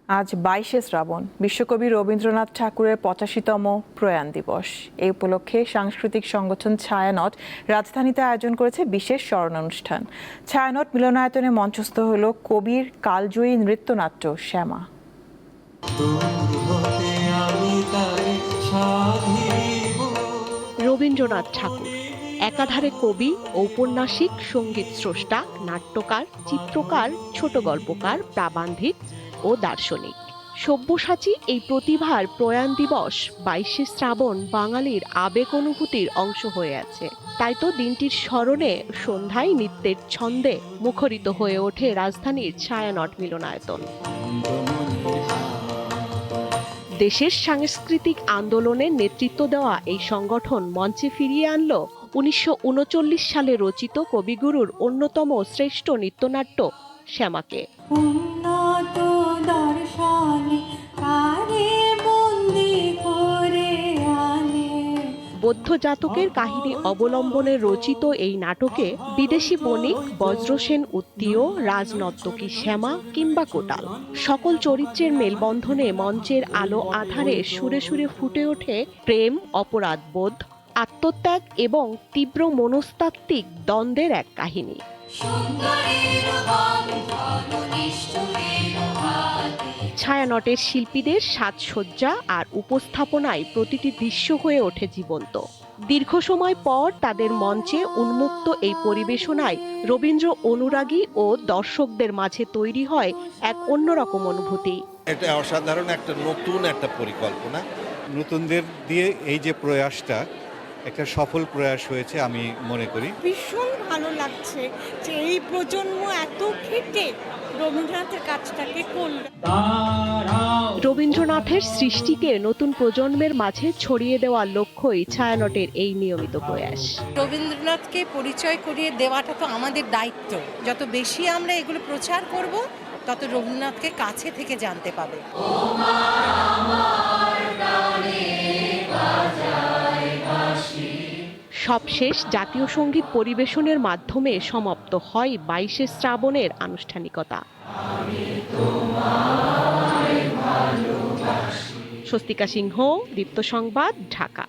আজ 22শে শ্রাবণ, বিশ্বকবি রবীন্দ্রনাথ ঠাকুরের 85তম প্রয়াণ দিবস। এই উপলক্ষে সাংস্কৃতিক সংগঠন ছায়ানট রাজধানীতে আয়োজন করেছে বিশেষ স্মরণানুষ্ঠান। ছায়ানট মিলনায়তনে মঞ্চস্থ হল কবির কালজয়ী নৃত্যনাট্য শ্যামা। রবীন্দ্রনাথ ঠাকুর একাধারে কবি, ঔপন্যাসিক, সঙ্গীত স্রষ্টা, নাট্যকার, চিত্রকার, ছোট গল্পকার, প্রাবন্ধিক ও দার্শনিক। সব্যসাচী এই প্রতিভার প্রয়াণ দিবস 22শে শ্রাবণ বাঙালির আবেগ অনুভূতির অংশ হয়ে আছে। তাই তো দিনটির স্মরণে সন্ধ্যায় নৃত্যের ছন্দে মুখরিত হয়ে ওঠে রাজধানীর ছায়ানট মিলনায়তন। দেশের সাংস্কৃতিক আন্দোলনের নেতৃত্ব দেওয়া এই সংগঠন মঞ্চে ফিরিয়ে আনল 1939 সালে রচিত কবিগুরুর অন্যতম শ্রেষ্ঠ নৃত্যনাট্য শ্যামাকে। বৌদ্ধ জাতকের কাহিনী অবলম্বনে রচিত এই নাটকে বিদেশি বণিক বজ্রসেন উত্তীয়, রাজনর্তকী শ্যামা কিংবা কোটাল সকল চরিত্রের মেলবন্ধনে মঞ্চের আলো আধারে সুরে সুরে ফুটে ওঠে প্রেম, অপরাধবোধ, আত্মত্যাগ এবং তীব্র মনস্তাত্ত্বিক দ্বন্দ্বের এক কাহিনী। ছায়ানটের শিল্পীদের সাজসজ্জা আর উপস্থাপনায় প্রতিটি দৃশ্য হয়ে ওঠে জীবন্ত। দীর্ঘ সময় পর তাদের মঞ্চে উন্মুক্ত এই পরিবেশনায় রবীন্দ্র অনুরাগী ও দর্শকদের মাঝে তৈরি হয় এক অন্যরকম অনুভূতি। এটা অসাধারণ নতুন একটা পরিকল্পনা। নতুনদের দিয়ে এই যে প্রয়াসটা একটা সফল প্রয়াস হয়েছে আমি মনে করি। ভীষণ ভালো লাগছে যে এই প্রজন্ম এত খেটে রবীন্দ্রনাথের কাজটাকে করল। রবীন্দ্রনাথের সৃষ্টিকে নতুন প্রজন্মের মাঝে ছড়িয়ে দেওয়ার লক্ষ্যই ছায়ানটের এই নিয়মিত প্রয়াস। রবীন্দ্রনাথকে পরিচয় করিয়ে দেওয়াটা তো আমাদের দায়িত্ব। যত বেশি আমরা এগুলো প্রচার করব তত রবীন্দ্রনাথকে কাছে থেকে জানতে পাবে। সবশেষ জাতীয় সঙ্গীত পরিবেশনের মাধ্যমে সমাপ্ত হয় 22শে শ্রাবণের আনুষ্ঠানিকতা। স্বস্তিকা সিংহ, দীপ্ত সংবাদ, ঢাকা।